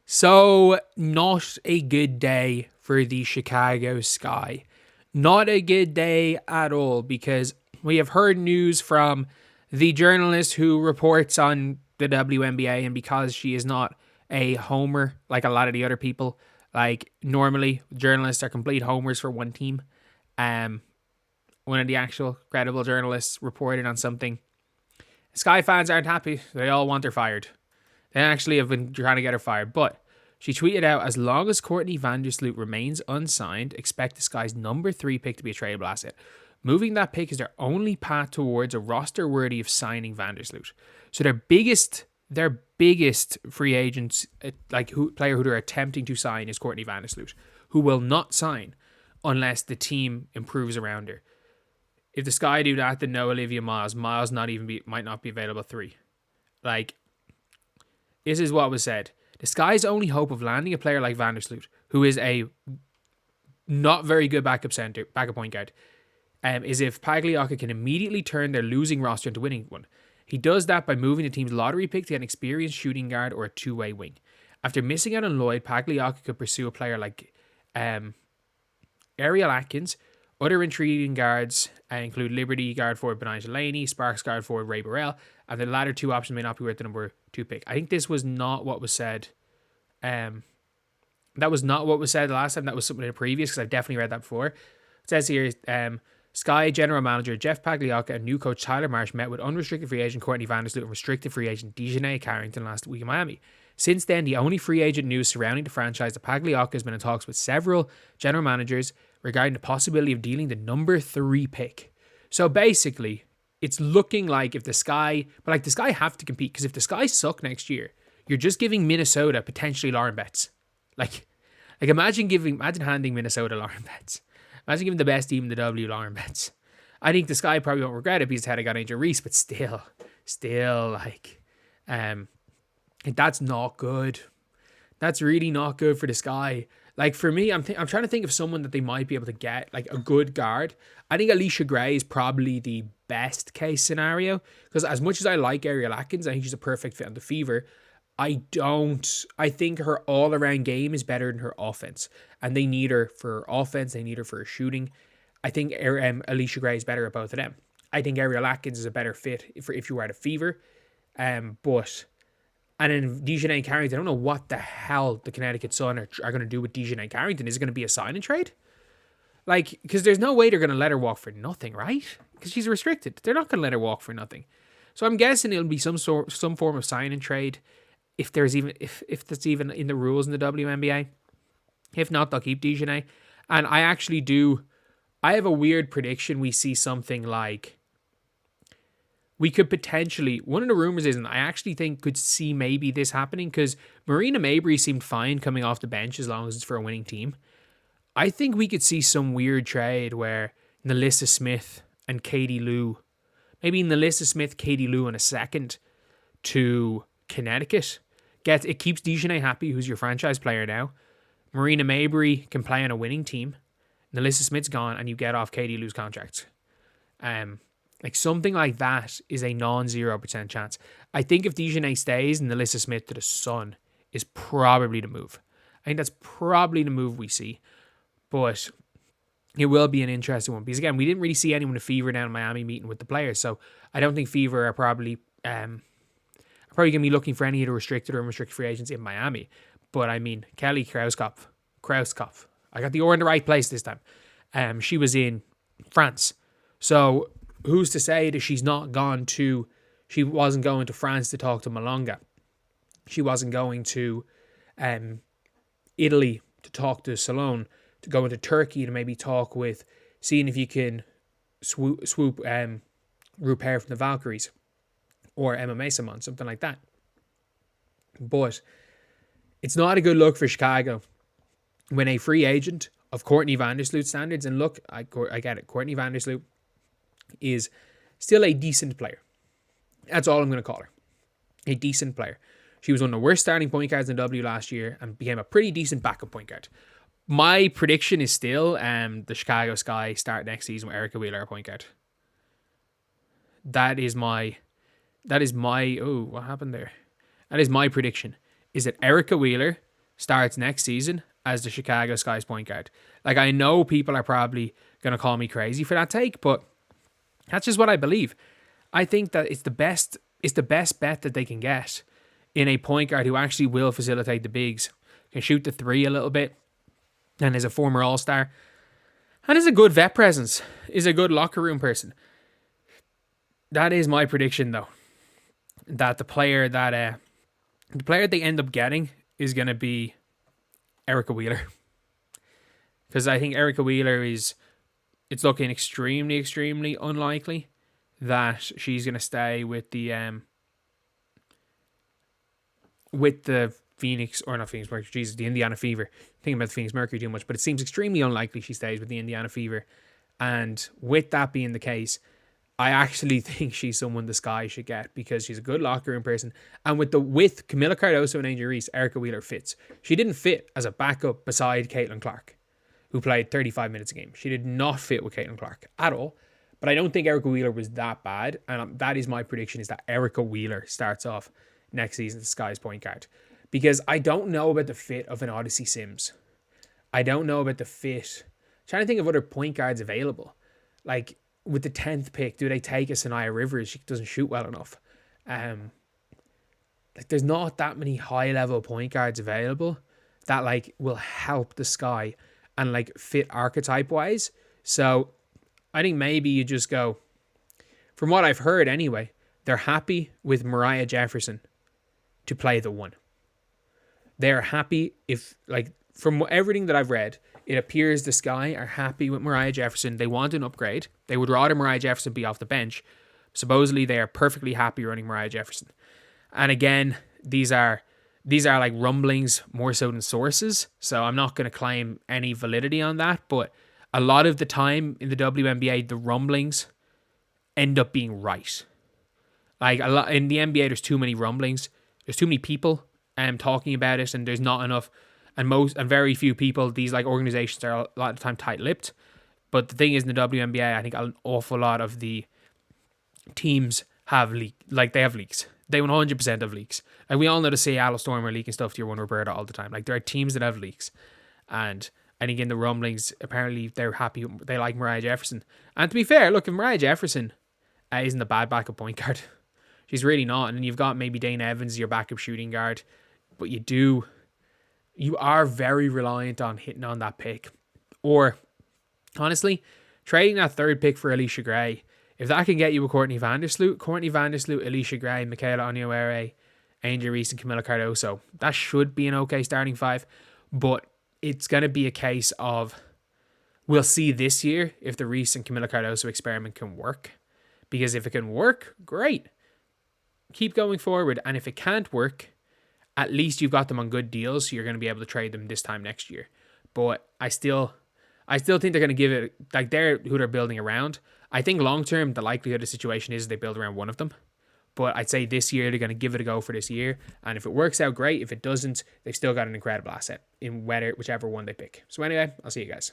So, not a good day for the Chicago Sky. Not a good day at all, because we have heard news from the journalist who reports on the WNBA, and because she is not a homer like a lot of the other people, like normally journalists are complete homers for one team. One of the actual credible journalists reported on something. Sky fans aren't happy. They all want her fired. They actually have been trying to get her fired, but she tweeted out, as long as Courtney Vandersloot remains unsigned, expect the Sky's number 3 pick to be a tradable asset. Moving that pick is their only path towards a roster worthy of signing Vandersloot. So their biggest free agents, player who they're attempting to sign, is Courtney Vandersloot, who will not sign unless the team improves around her. If the Sky do that, then no Olivia Miles. Miles might not be available 3. This is what was said. The Sky's only hope of landing a player like Vandersloot, who is a not very good backup point guard, is if Pagliacca can immediately turn their losing roster into winning one. He does that by moving the team's lottery pick to get an experienced shooting guard or a two-way wing. After missing out on Lloyd, Pagliacca could pursue a player like Ariel Atkins. Other intriguing guards include Liberty guard forward Benai Delaney, Sparks guard forward Ray Burrell, and the latter two options may not be worth the number 2 pick. I think this was not what was said. That was not what was said last time. That was something in the previous, because I've definitely read that before. It says here, Sky General Manager Jeff Pagliacca and new coach Tyler Marsh met with unrestricted free agent Courtney Vandersloot and restricted free agent Dejanay Carrington last week in Miami. Since then, the only free agent news surrounding the franchise, that Pagliacca has been in talks with several general managers regarding the possibility of dealing the number 3 pick. So basically, it's looking like if the Sky, the Sky have to compete, because if the Sky suck next year, you're just giving Minnesota potentially Lauren Betts. Imagine handing Minnesota Lauren Betts. Imagine giving the best team in the W Lauren Betts. I think the Sky probably won't regret it because had I got Angel Reese, but still, that's not good. That's really not good for the Sky. For me, I'm trying to think of someone that they might be able to get, a good guard. I think Alicia Gray is probably the best case scenario, because as much as I like Ariel Atkins, I think she's a perfect fit on the Fever. I think her all-around game is better than her offense, and they need her for offense. They need her for her shooting. I think Alicia Gray is better at both of them. I think Ariel Atkins is a better fit if you were at a Fever, and then Dejanay Carrington, I don't know what the hell the Connecticut Sun are going to do with Dejanay Carrington. Is it going to be a sign and trade? Because there's no way they're going to let her walk for nothing, right? Because she's restricted. They're not going to let her walk for nothing. So I'm guessing it'll be some form of sign and trade, if that's even in the rules in the WNBA. If not, they'll keep Dejanay. And I have a weird prediction. We see something like, we could potentially, one of the rumors is, and I actually think could see maybe this happening, because Marina Mabry seemed fine coming off the bench as long as it's for a winning team. I think we could see some weird trade where Nalissa Smith and Katie Lou, maybe Nalissa Smith, Katie Lou, and a second to Connecticut. It keeps Dejanay happy, who's your franchise player now. Marina Mabry can play on a winning team. Nalissa Smith's gone, and you get off Katie Lou's contract. Something like that is a non-0% chance. I think if Dejanay stays, Nalissa Smith to the Sun is probably the move. I think that's probably the move we see. But it will be an interesting one. Because again, we didn't really see anyone in Fever down in Miami meeting with the players. So I don't think Fever are probably going to be looking for any of the restricted or unrestricted free agents in Miami. But I mean, Kelly Krauskopf. I got the O in the right place this time. She was in France. So who's to say that she wasn't going to France to talk to Malonga? She wasn't going to Italy to talk to Salone, to go into Turkey to maybe talk with, seeing if you can swoop Rupert from the Valkyries or MMA Simon, something like that. But it's not a good look for Chicago when a free agent of Courtney Vandersloot standards, and look, I get it, Courtney Vandersloot is still a decent player. That's all I'm going to call her. A decent player. She was one of the worst starting point guards in W last year and became a pretty decent backup point guard. My prediction is still the Chicago Sky start next season with Erica Wheeler at point guard. That is my what happened there? That is my prediction. Is that Erica Wheeler starts next season as the Chicago Sky's point guard. Like, I know people are probably going to call me crazy for that take, but that's just what I believe. I think that it's the best bet that they can get in a point guard who actually will facilitate the bigs, can shoot the three a little bit, and is a former All-Star, and is a good vet presence, is a good locker room person. That is my prediction, though, that the player they end up getting is going to be Erica Wheeler. Because I think Erica Wheeler it's looking extremely, extremely unlikely that she's going to stay with the Phoenix, or not Phoenix Mercury, Jesus, the Indiana Fever. Thinking about the Phoenix Mercury too much, but it seems extremely unlikely she stays with the Indiana Fever. And with that being the case, I actually think she's someone the Sky should get, because she's a good locker room person. And with Camila Cardoso and Angel Reese, Erica Wheeler fits. She didn't fit as a backup beside Caitlin Clark, who played 35 minutes a game. She did not fit with Caitlin Clark at all. But I don't think Erica Wheeler was that bad. And that is my prediction, is that Erica Wheeler starts off next season as the Sky's point guard. Because I don't know about the fit of an Odyssey Sims. I don't know about the fit. I'm trying to think of other point guards available. Like, with the 10th pick, do they take a Sanaya Rivers? She doesn't shoot well enough. Like, there's not that many high-level point guards available that, like, will help the Sky and, like, fit archetype-wise. So I think maybe you just go, from what I've heard anyway, they're happy with Mariah Jefferson to play the one. They're happy if, like, from everything that I've read, it appears the Sky are happy with Mariah Jefferson. They want an upgrade. They would rather Mariah Jefferson be off the bench. Supposedly, they are perfectly happy running Mariah Jefferson. And again, these are like rumblings more so than sources. So I'm not going to claim any validity on that. But a lot of the time in the WNBA, the rumblings end up being right. Like, a lot in the NBA, there's too many rumblings. There's too many people talking about it, and there's not enough. And very few people, these like organizations are a lot of the time tight-lipped. But the thing is, in the WNBA, I think an awful lot of the teams have they have leaks. They 100% have leaks. Like, we all know the Seattle Storm are leaking stuff to your one Roberta all the time. Like, there are teams that have leaks. And I think in the rumblings, apparently they're happy. They like Mariah Jefferson. And to be fair, look, if Mariah Jefferson isn't a bad backup point guard, she's really not. And you've got maybe Dane Evans, your backup shooting guard. But you are very reliant on hitting on that pick. Or, honestly, trading that third pick for Alicia Gray, if that can get you a Courtney Vandersloot, Alicia Gray, Michaela Onyeawere, Angel Reese, and Camila Cardoso, that should be an okay starting five. But it's going to be a case of, we'll see this year if the Reese and Camila Cardoso experiment can work. Because if it can work, great. Keep going forward. And if it can't work, at least you've got them on good deals, so you're going to be able to trade them this time next year. But I still think they're going to give it, like, they're who they're building around. I think long-term, the likelihood of the situation is they build around one of them. But I'd say this year, they're going to give it a go for this year. And if it works out, great. If it doesn't, they've still got an incredible asset in whichever one they pick. So anyway, I'll see you guys.